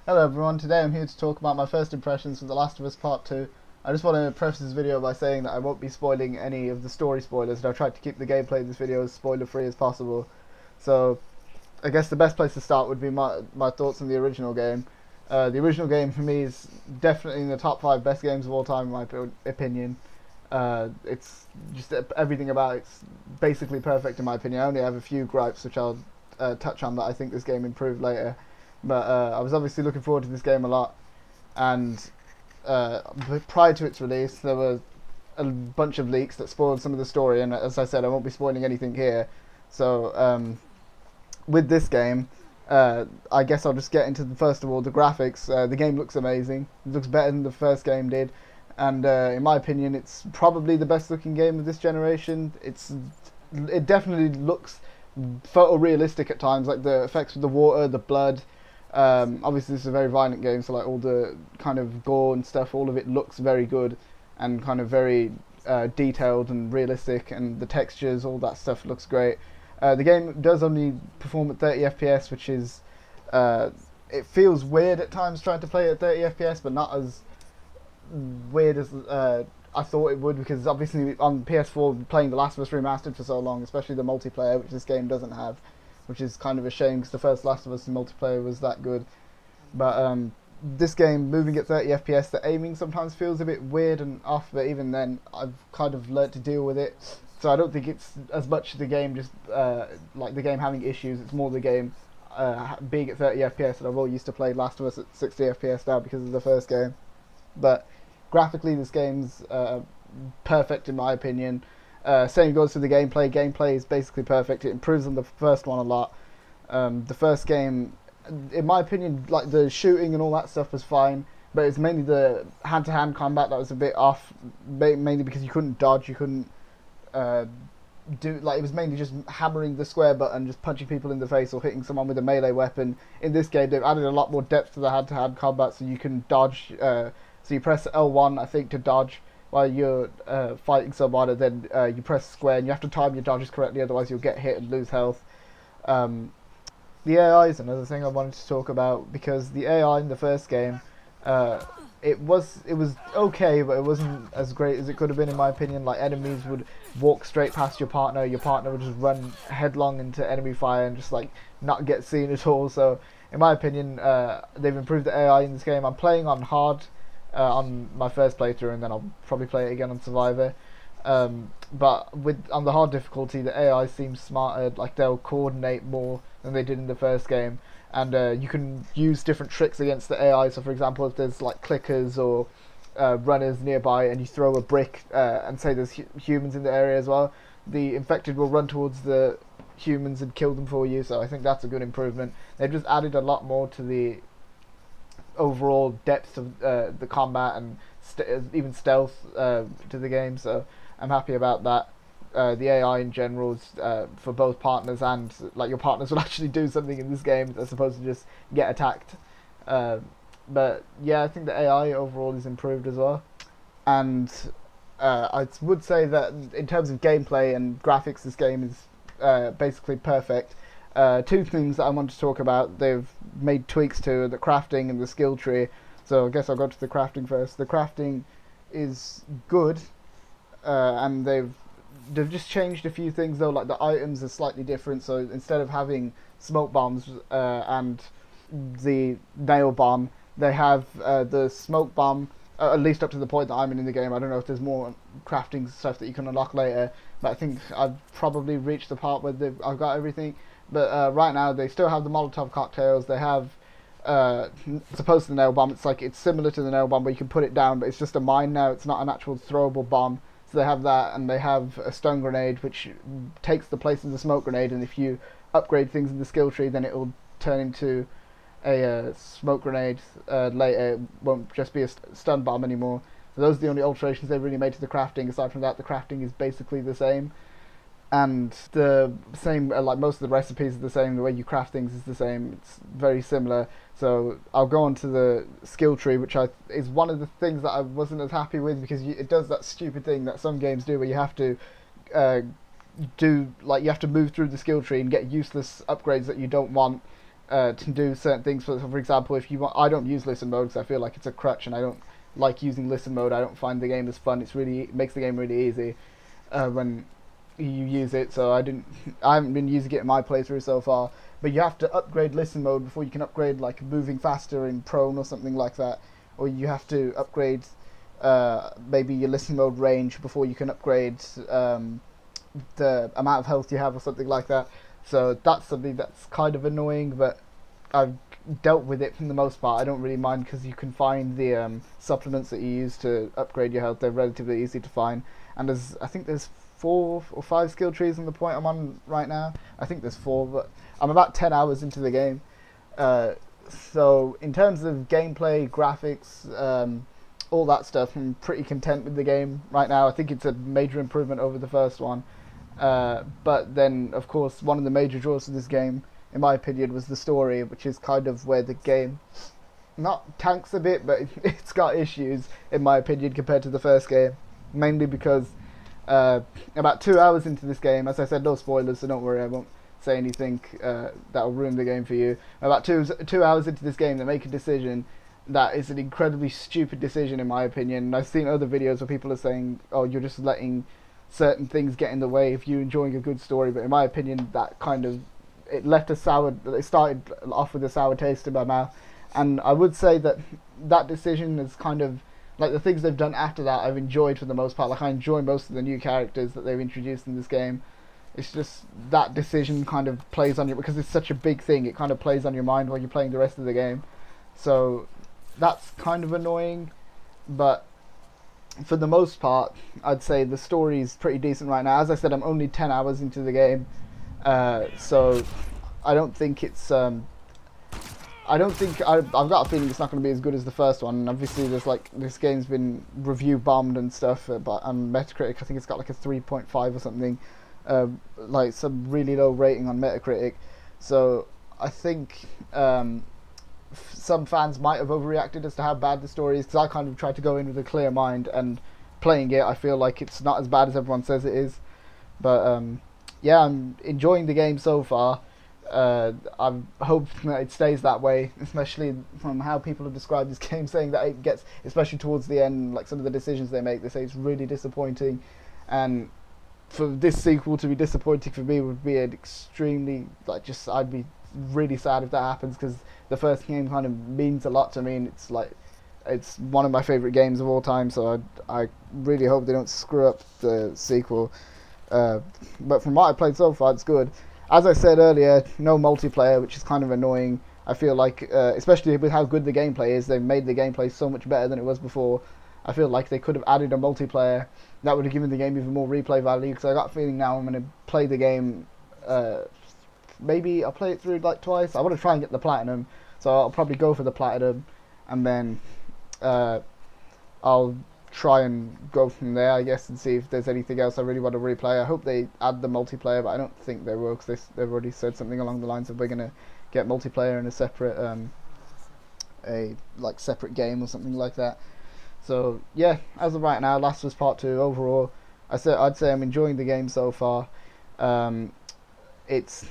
Hello everyone, today I'm here to talk about my first impressions of The Last of Us Part 2. I just want to preface this video by saying that I won't be spoiling any of the story spoilers, and I've tried to keep the gameplay of this video as spoiler free as possible. So, I guess the best place to start would be my thoughts on the original game. The original game for me is definitely in the top 5 best games of all time in my opinion. It's just everything about it's basically perfect in my opinion. I only have a few gripes which I'll touch on that I think this game improved later. But I was obviously looking forward to this game a lot, and prior to its release there were a bunch of leaks that spoiled some of the story, and as I said I won't be spoiling anything here. So with this game, I guess I'll just get into first of all the graphics. The game looks amazing. It looks better than the first game did, and in my opinion it's probably the best looking game of this generation. It definitely looks photorealistic at times, like the effects with the water, the blood. Obviously this is a very violent game, so like all the kind of gore and stuff, all of it looks very good and kind of very detailed and realistic, and the textures, all that stuff looks great. The game does only perform at 30 FPS, which is it feels weird at times trying to play at 30 FPS, but not as weird as I thought it would, because obviously on PS4 playing The Last of Us Remastered for so long, especially the multiplayer, which this game doesn't have, which is kind of a shame because the first Last of Us multiplayer was that good. But this game, moving at 30 FPS, the aiming sometimes feels a bit weird and off, but even then I've kind of learnt to deal with it. So I don't think it's as much the game just like the game having issues, it's more the game being at 30 FPS, and I've all used to play Last of Us at 60 FPS now because of the first game. But graphically this game's perfect in my opinion. Same goes for the gameplay. Gameplay is basically perfect. It improves on the first one a lot. The first game, in my opinion, like the shooting and all that stuff was fine, but it's mainly the hand-to-hand combat that was a bit off. Mainly because you couldn't dodge, you couldn't it was mainly just hammering the square button, just punching people in the face or hitting someone with a melee weapon. In this game, they've added a lot more depth to the hand-to-hand combat, so you can dodge. So you press L1, I think, to dodge while you're fighting someone, and then you press square, and you have to time your dodges correctly, otherwise you'll get hit and lose health. The AI is another thing I wanted to talk about, because the AI in the first game, it was okay, but it wasn't as great as it could have been in my opinion. Like enemies would walk straight past your partner would just run headlong into enemy fire and just like not get seen at all. So in my opinion, they've improved the AI in this game. I'm playing on hard on my first playthrough, and then I'll probably play it again on Survivor. But on the hard difficulty, the AI seems smarter. Like they'll coordinate more than they did in the first game, and you can use different tricks against the AI. So, for example, if there's like clickers or runners nearby, and you throw a brick, and say there's humans in the area as well, the infected will run towards the humans and kill them for you. So I think that's a good improvement. They've just added a lot more to the overall depth of the combat and even stealth to the game, so I'm happy about that. The AI in general is for both partners, and like your partners will actually do something in this game as opposed to just get attacked. But yeah, I think the AI overall is improved as well, and I would say that in terms of gameplay and graphics, this game is basically perfect. Two things that I want to talk about, they've made tweaks to the crafting and the skill tree. So I guess I'll go to the crafting first. The crafting is good, and they've just changed a few things though. Like the items are slightly different. So instead of having smoke bombs and the nail bomb, they have the smoke bomb. At least up to the point that I'm in the game. I don't know if there's more crafting stuff that you can unlock later, but I think I've probably reached the part where I've got everything. But right now they still have the Molotov cocktails. They have as opposed to the nail bomb, it's similar to the nail bomb, where you can put it down, but it's just a mine now. It's not an actual throwable bomb. So they have that, and they have a stun grenade, which takes the place of the smoke grenade. And if you upgrade things in the skill tree, then it will turn into a smoke grenade later. It won't just be a stun bomb anymore. So those are the only alterations they've really made to the crafting. Aside from that, the crafting is basically the same. And the same, like most of the recipes are the same, the way you craft things is the same, it's very similar. So I'll go on to the skill tree, which is one of the things that I wasn't as happy with, because it does that stupid thing that some games do, where you have to you have to move through the skill tree and get useless upgrades that you don't want, to do certain things. For example, if you want, I don't use listen mode because I feel like it's a crutch, and I don't like using listen mode. I don't find the game as fun. It makes the game really easy when you use it. So I haven't been using it in my playthrough so far. But you have to upgrade listen mode before you can upgrade like moving faster in prone or something like that, or you have to upgrade maybe your listen mode range before you can upgrade the amount of health you have or something like that. So that's something that's kind of annoying, but I've dealt with it for the most part. I don't really mind because you can find the supplements that you use to upgrade your health. They're relatively easy to find, and I think there's 4 or 5 skill trees on the point I'm on right now. I think there's 4, but I'm about 10 hours into the game. So in terms of gameplay, graphics, all that stuff, I'm pretty content with the game right now. I think it's a major improvement over the first one. But then, of course, one of the major draws of this game, in my opinion, was the story, which is kind of where the game not tanks a bit, but it's got issues, in my opinion, compared to the first game. Mainly because about 2 hours into this game, as I said, no spoilers, so don't worry, I won't say anything that'll ruin the game for you. About 2 hours into this game, they make a decision that is an incredibly stupid decision, in my opinion. And I've seen other videos where people are saying, oh, you're just letting certain things get in the way of you enjoying a good story. But in my opinion, that kind of, it started off with a sour taste in my mouth. And I would say that that decision is kind of, like the things they've done after that, I've enjoyed for the most part. Like I enjoy most of the new characters that they've introduced in this game. It's just that decision kind of plays on you, because it's such a big thing, it kind of plays on your mind while you're playing the rest of the game. So that's kind of annoying, but for the most part, I'd say the story is pretty decent right now. As I said, I'm only 10 hours into the game, so I don't think it's I've got a feeling it's not going to be as good as the first one. And obviously, there's like, this game's been review bombed and stuff, but on Metacritic, I think it's got like a 3.5 or something, like some really low rating on Metacritic. So I think some fans might have overreacted as to how bad the story is, because I kind of tried to go in with a clear mind, and playing it, I feel like it's not as bad as everyone says it is. But yeah, I'm enjoying the game so far. I hope that it stays that way, especially from how people have described this game, saying that it gets, especially towards the end, like some of the decisions they make, they say it's really disappointing. And for this sequel to be disappointing for me would be an extremely, like, just, I'd be really sad if that happens, because the first game kind of means a lot to me, and it's like, it's one of my favourite games of all time, so I really hope they don't screw up the sequel. But from what I played so far, it's good. As I said earlier, no multiplayer, which is kind of annoying. I feel like, especially with how good the gameplay is, they've made the gameplay so much better than it was before. I feel like they could have added a multiplayer. That would have given the game even more replay value, because I got a feeling now I'm going to play the game, maybe I'll play it through like twice. I want to try and get the platinum, so I'll probably go for the platinum, and then I'll try and go from there, I guess, and see if there's anything else I really want to replay. I hope they add the multiplayer, but I don't think they will, because they've already said something along the lines of we're going to get multiplayer in a separate separate game or something like that. So yeah, as of right now, Last of Us Part 2 overall, I'd say I'm enjoying the game so far. It's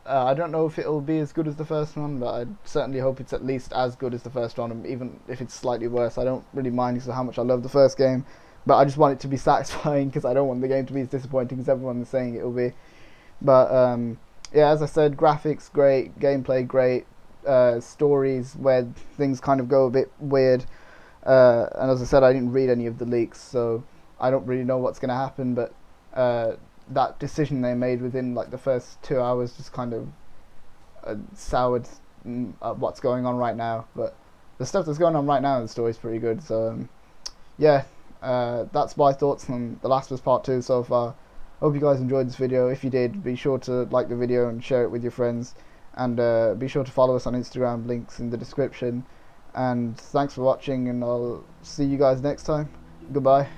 I don't know if it'll be as good as the first one, but I certainly hope it's at least as good as the first one, and even if it's slightly worse, I don't really mind because of how much I love the first game. But I just want it to be satisfying, because I don't want the game to be as disappointing as everyone is saying it will be. But yeah, as I said, graphics great, gameplay great, stories where things kind of go a bit weird. And as I said, I didn't read any of the leaks, so I don't really know what's going to happen, but that decision they made within like the first 2 hours just kind of soured what's going on right now. But the stuff that's going on right now in the story is pretty good. So yeah, that's my thoughts on The Last of Us Part 2 so far. Hope you guys enjoyed this video. If you did, be sure to like the video and share it with your friends, and be sure to follow us on Instagram, links in the description. And thanks for watching, and I'll see you guys next time. Goodbye.